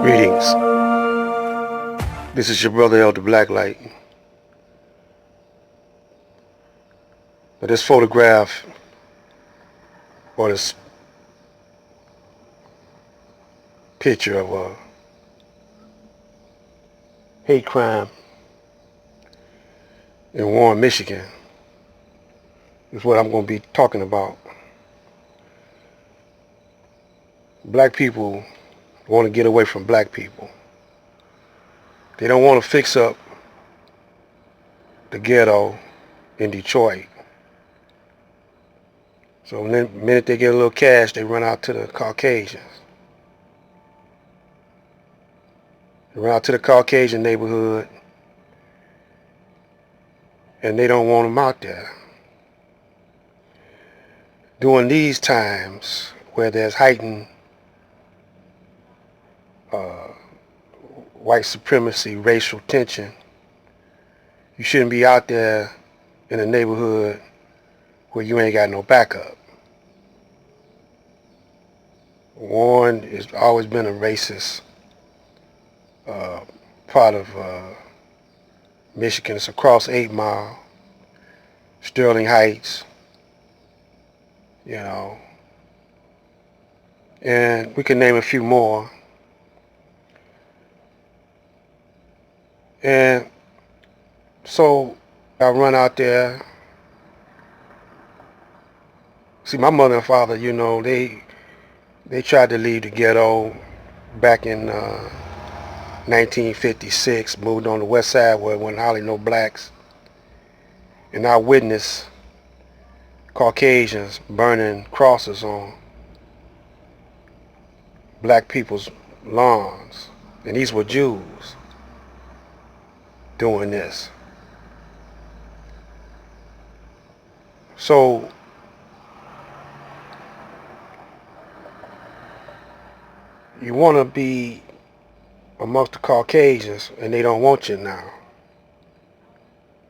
Greetings. This is your brother Elder Blacklight. Now, this photograph or this picture of a hate crime in Warren, Michigan is what I'm going to be talking about. Black people want to get away from black people. They don't want to fix up the ghetto in Detroit. So the minute they get a little cash, they run out to the Caucasians. They run out to the Caucasian neighborhood, and they don't want them out there. During these times where there's heightened white supremacy, racial tension, you shouldn't be out there in a neighborhood where you ain't got no backup. Warren has always been a racist part of Michigan. It's across 8 Mile, Sterling Heights, you know, and we can name a few more. And so I run out there. See, my mother and father, you know, they tried to leave the ghetto back in 1956, moved on the west side where there wasn't hardly no blacks. And I witnessed Caucasians burning crosses on black people's lawns. And these were Jews doing this. So you want to be amongst the Caucasians, and they don't want you now.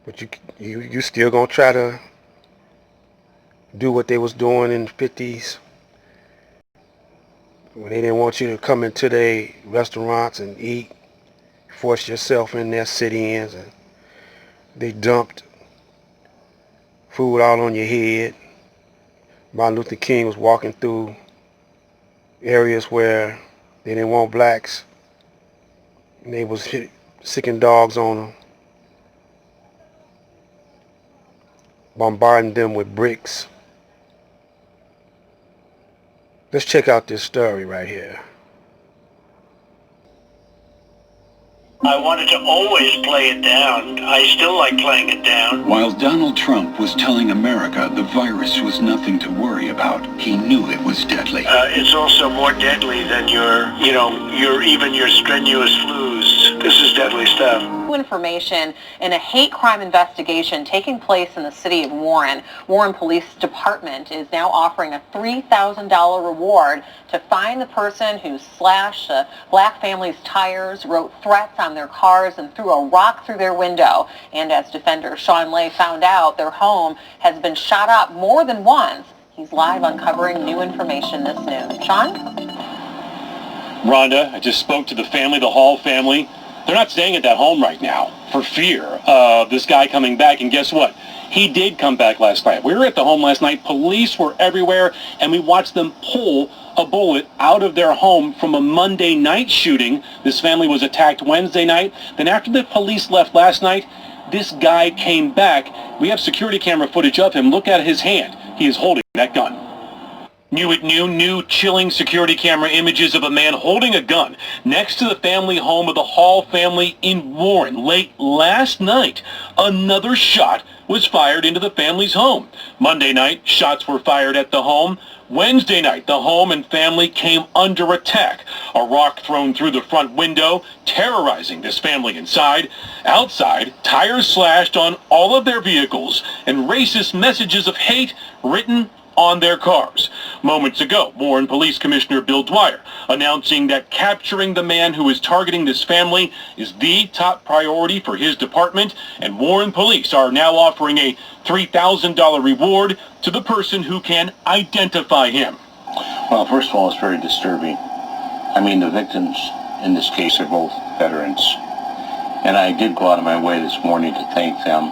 But you still gonna try to do what they was doing in the 50s when they didn't want you to come into their restaurants and eat. Force yourself in their sit-ins, and they dumped food all on your head. Martin Luther King was walking through areas where they didn't want blacks, and they was sicking dogs on them, bombarding them with bricks. Let's check out this story right here. I wanted to always play it down. I still like playing it down. While Donald Trump was telling America the virus was nothing to worry about, he knew it was deadly. It's also more deadly than your strenuous flus. This is deadly stuff. Information in a hate crime investigation taking place in the city of Warren. Warren Police Department is now offering a $3,000 reward to find the person who slashed a black family's tires, wrote threats on their cars, and threw a rock through their window. And as defender Sean Lay found out, their home has been shot up more than once. He's live uncovering new information this noon. Sean? Rhonda, I just spoke to the family, the Hall family. They're not staying at that home right now for fear of this guy coming back. And guess what? He did come back last night. We were at the home last night. Police were everywhere, and we watched them pull a bullet out of their home from a Monday night shooting. This family was attacked Wednesday night. Then after the police left last night, this guy came back. We have security camera footage of him. Look at his hand. He is holding that gun. New chilling security camera images of a man holding a gun next to the family home of the Hall family in Warren. Late last night, another shot was fired into the family's home. Monday night, shots were fired at the home. Wednesday night, the home and family came under attack. A rock thrown through the front window, terrorizing this family inside. Outside, tires slashed on all of their vehicles and racist messages of hate written on their cars. Moments ago, Warren Police Commissioner Bill Dwyer announcing that capturing the man who is targeting this family is the top priority for his department, and Warren Police are now offering a $3,000 reward to the person who can identify him. Well, first of all, it's very disturbing. I mean, the victims In this case, they're both veterans. And I did go out of my way this morning to thank them,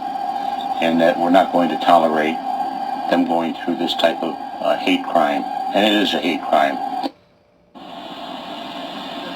and that we're not going to tolerate them going through this type of hate crime. And it is a hate crime.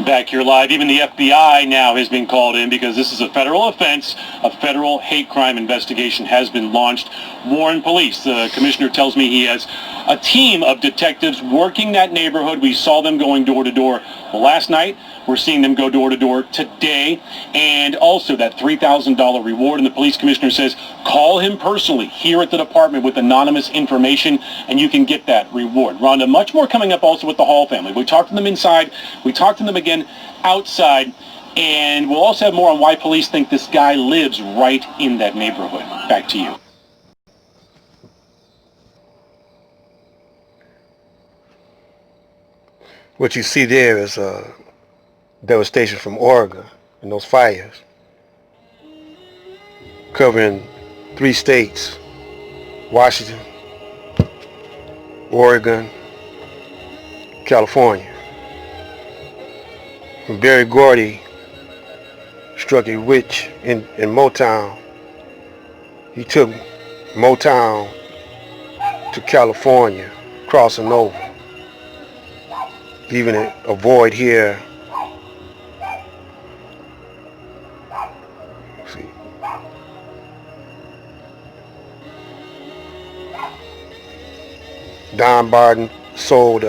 Back here live, even the FBI now has been called in because this is a federal offense. A federal hate crime investigation has been launched. Warren Police, the commissioner tells me he has a team of detectives working that neighborhood. We saw them going door to door last night. We're seeing them go door to door today. And also that $3,000 reward. And the police commissioner says, call him personally here at the department with anonymous information, and you can get that reward. Rhonda, much more coming up also with the Hall family. We talked to them inside. We talked to them again outside. And we'll also have more on why police think this guy lives right in that neighborhood. Back to you. What you see there is devastation from Oregon and those fires covering 3 states: Washington, Oregon, California. When Berry Gordy struck a witch in Motown, he took Motown to California, crossing over, leaving a void here. See. Don Barton sold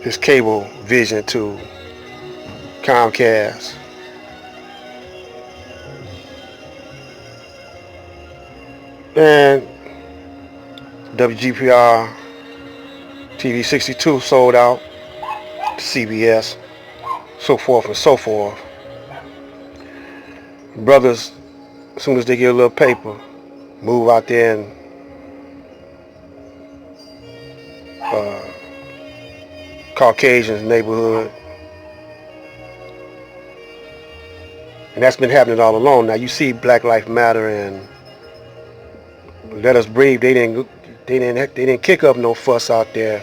his cable vision to Comcast. And WGPR TV 62 sold out to CBS, so forth and so forth. Brothers, as soon as they get a little paper, move out there and Caucasians neighborhood. And that's been happening all along. Now you see Black Lives Matter and Let Us Breathe. They didn't kick up no fuss out there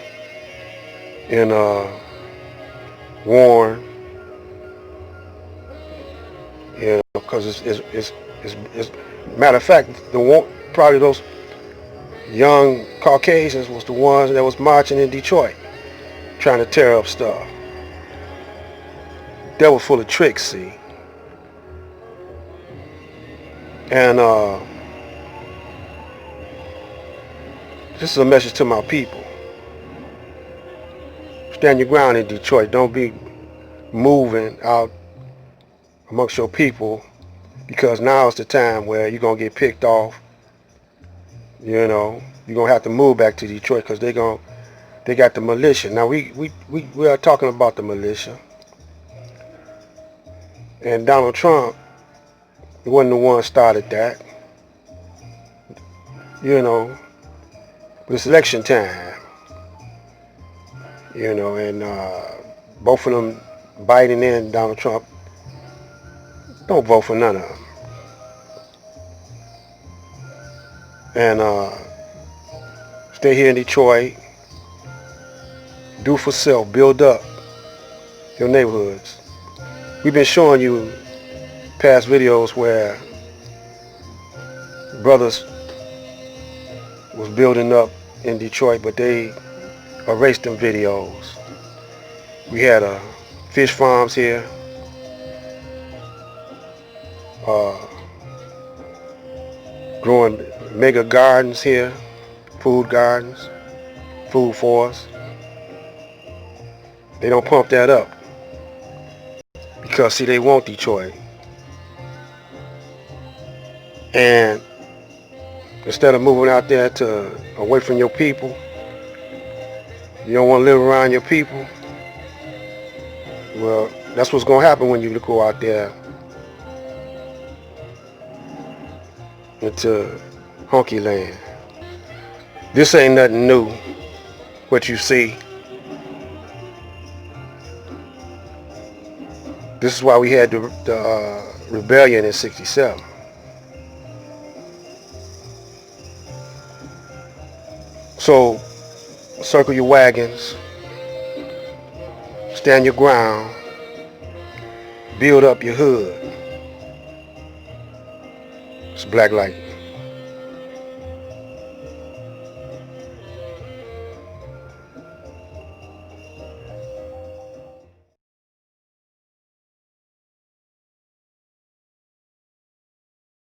in Warren. You know, because it's matter of fact, probably those young Caucasians was the ones that was marching in Detroit, trying to tear up stuff. That was full of tricks, see. And this is a message to my people. Stand your ground in Detroit. Don't be moving out amongst your people, because now is the time where you're going to get picked off. You know, you're going to have to move back to Detroit because they got the militia. Now we are talking about the militia. And Donald Trump wasn't the one started that. You know, but it's election time. You know, and both of them, Biden and Donald Trump, don't vote for none of them. And stay here in Detroit. Do for self. Build up your neighborhoods. We've been showing you past videos where brothers was building up in Detroit, but they erased them videos. We had fish farms here. Growing mega gardens here, food gardens, food forests. They don't pump that up because, see, they want Detroit. And instead of moving out there away from your people, you don't want to live around your people. Well, that's what's going to happen when you go out there into honky land. This ain't nothing new, what you see. This is why we had the rebellion in '67. So circle your wagons, stand your ground, build up your hood. It's Black Light.